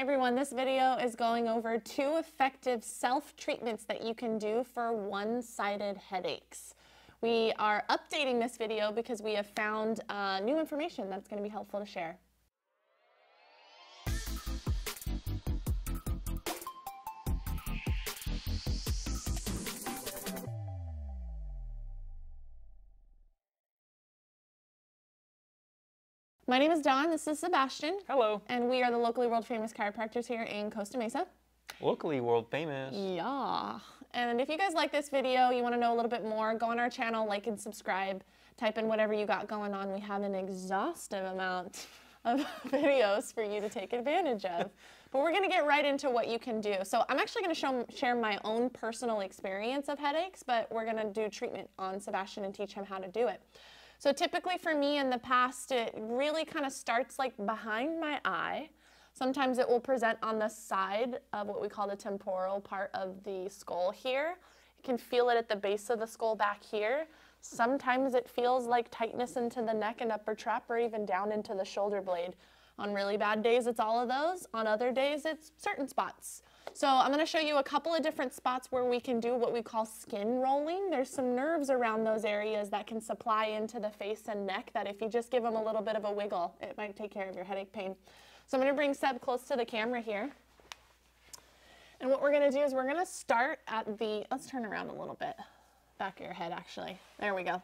everyone, this video is going over 2 effective self-treatments that you can do for one-sided headaches. We are updating this video because we have found new information that's going to be helpful to share. My name is Dawn, this is Sebastian. Hello. And we are the locally world famous chiropractors here in Costa Mesa. Locally world famous. Yeah. And if you guys like this video, you want to know a little bit more, go on our channel, like and subscribe, type in whatever you got going on. We have an exhaustive amount of videos for you to take advantage of. But we're going to get right into what you can do. So I'm actually going to share my own personal experience of headaches, but we're going to do treatment on Sebastian and teach him how to do it. So typically for me in the past, it really kind of starts like behind my eye. Sometimes it will present on the side of what we call the temporal part of the skull here. You can feel it at the base of the skull back here. Sometimes it feels like tightness into the neck and upper trap or even down into the shoulder blade. On really bad days, it's all of those. On other days, it's certain spots. So I'm going to show you a couple of different spots where we can do what we call skin rolling. There's some nerves around those areas that can supply into the face and neck that if you just give them a little bit of a wiggle, it might take care of your headache pain. So I'm going to bring Seb close to the camera here. And what we're going to do is we're going to start at the, let's turn around a little bit, back of your head actually. There we go.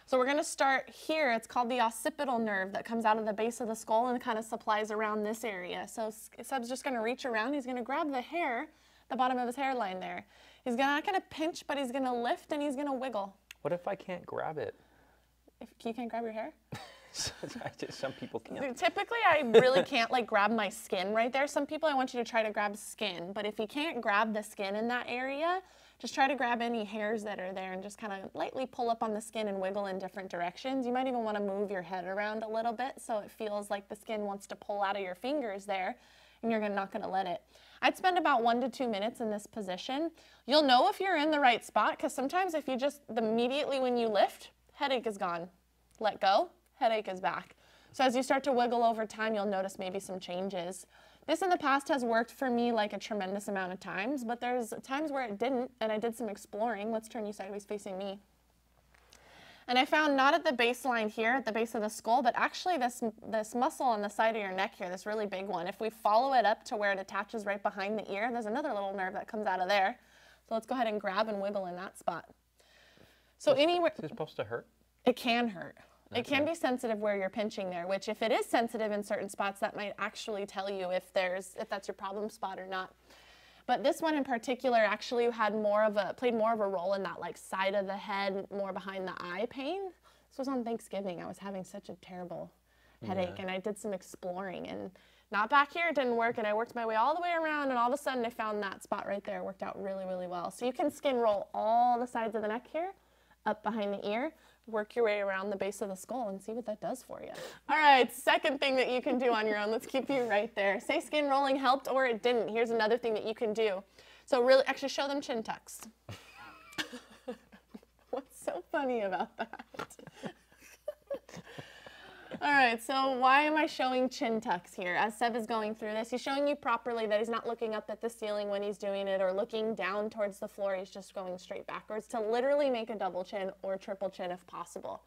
So we're going to start here. It's called the occipital nerve that comes out of the base of the skull and kind of supplies around this area. So Seb's just going to reach around. He's going to grab the hair, the bottom of his hairline there. He's not going to pinch, but he's going to lift and he's going to wiggle. What if I can't grab it? If you can't grab your hair? Some people can't. Typically, I really can't like grab my skin right there. Some people, I want you to try to grab skin, but if you can't grab the skin in that area, just try to grab any hairs that are there and just kind of lightly pull up on the skin and wiggle in different directions. You might even want to move your head around a little bit so it feels like the skin wants to pull out of your fingers there and you're not going to let it. I'd spend about 1 to 2 minutes in this position. You'll know if you're in the right spot because sometimes if you just immediately when you lift, headache is gone. Let go, headache is back. So as you start to wiggle over time, you'll notice maybe some changes. This in the past has worked for me like a tremendous amount of times, but there's times where it didn't, and I did some exploring. Let's turn you sideways facing me. And I found not at the baseline here, at the base of the skull, but actually this muscle on the side of your neck here, this really big one. If we follow it up to where it attaches right behind the ear, there's another little nerve that comes out of there. So let's go ahead and grab and wiggle in that spot. So anywhere. Is it supposed to hurt? It can hurt. It can be sensitive where you're pinching there, which if it is sensitive in certain spots, that might actually tell you if that's your problem spot or not. But this one in particular actually had played more of a role in that like side of the head, more behind the eye pain. This was on Thanksgiving. I was having such a terrible headache and I did some exploring and not back here, it didn't work, and I worked my way all the way around and all of a sudden I found that spot right there. It worked out really, really well. So you can skin roll all the sides of the neck here, up behind the ear, work your way around the base of the skull and see what that does for you. All right, second thing that you can do on your own. Let's keep you right there. Say skin rolling helped or it didn't. Here's another thing that you can do. So really, actually show them chin tucks. What's so funny about that? All right, so why am I showing chin tucks here? As Seb is going through this, he's showing you properly that he's not looking up at the ceiling when he's doing it or looking down towards the floor. He's just going straight backwards to literally make a double chin or triple chin if possible.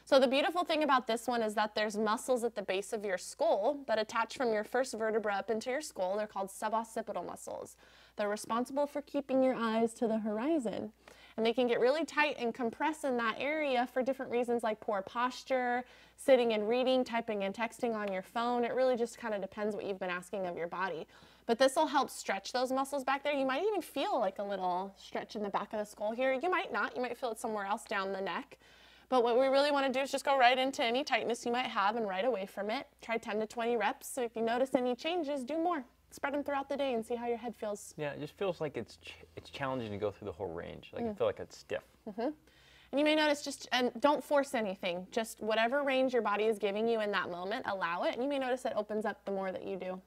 So the beautiful thing about this one is that there's muscles at the base of your skull that attach from your first vertebra up into your skull. They're called subocciptal muscles. They're responsible for keeping your eyes to the horizon. And they can get really tight and compress in that area for different reasons like poor posture, sitting and reading, typing and texting on your phone. It really just kind of depends what you've been asking of your body. But this will help stretch those muscles back there. You might even feel like a little stretch in the back of the skull here. You might not. You might feel it somewhere else down the neck. But what we really want to do is just go right into any tightness you might have and right away from it. Try 10 to 20 reps. So if you notice any changes, do more. Spread them throughout the day and see how your head feels. Yeah, it just feels like it's challenging to go through the whole range. Like I feel like it's stiff. And you may notice and don't force anything. Just whatever range your body is giving you in that moment, allow it. And you may notice it opens up the more that you do.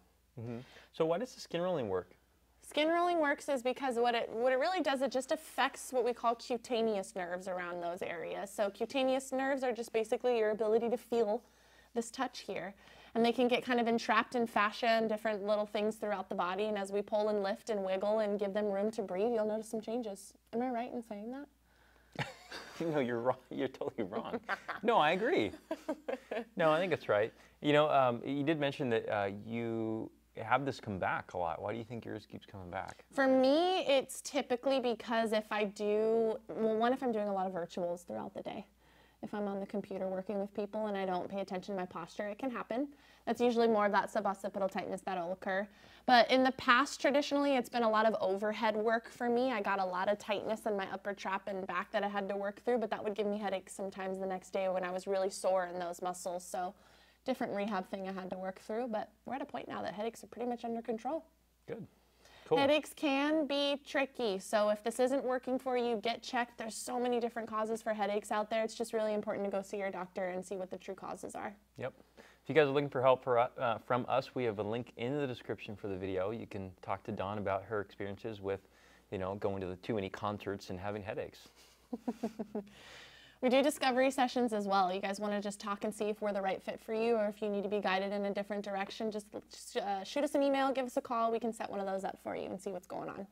So why does the skin rolling work? Skin rolling works is because what it really does, it just affects what we call cutaneous nerves around those areas. So cutaneous nerves are just basically your ability to feel this touch here. and they can get kind of entrapped in fascia and different little things throughout the body. And as we pull and lift and wiggle and give them room to breathe, you'll notice some changes. Am I right in saying that? No, you're wrong. You're totally wrong. No, I agree. No, I think it's right. You know, you did mention that you have this come back a lot. Why do you think yours keeps coming back? For me, it's typically because if I do, well, one, if I'm doing a lot of virtuals throughout the day. If I'm on the computer working with people and I don't pay attention to my posture, it can happen. That's usually more of that suboccipital tightness that'll occur. But in the past, traditionally, it's been a lot of overhead work for me. I got a lot of tightness in my upper trap and back that I had to work through, but that would give me headaches sometimes the next day when I was really sore in those muscles. So different rehab thing I had to work through, but we're at a point now that headaches are pretty much under control. Good. Cool. Headaches can be tricky, so if this isn't working for you, get checked. There's so many different causes for headaches out there. It's just really important to go see your doctor and see what the true causes are. Yep. If you guys are looking for help from us, we have a link in the description for the video. You can talk to Dawne about her experiences with, you know, going to too many concerts and having headaches. We do discovery sessions as well. You guys want to just talk and see if we're the right fit for you, or if you need to be guided in a different direction, just shoot us an email, give us a call. We can set one of those up for you and see what's going on.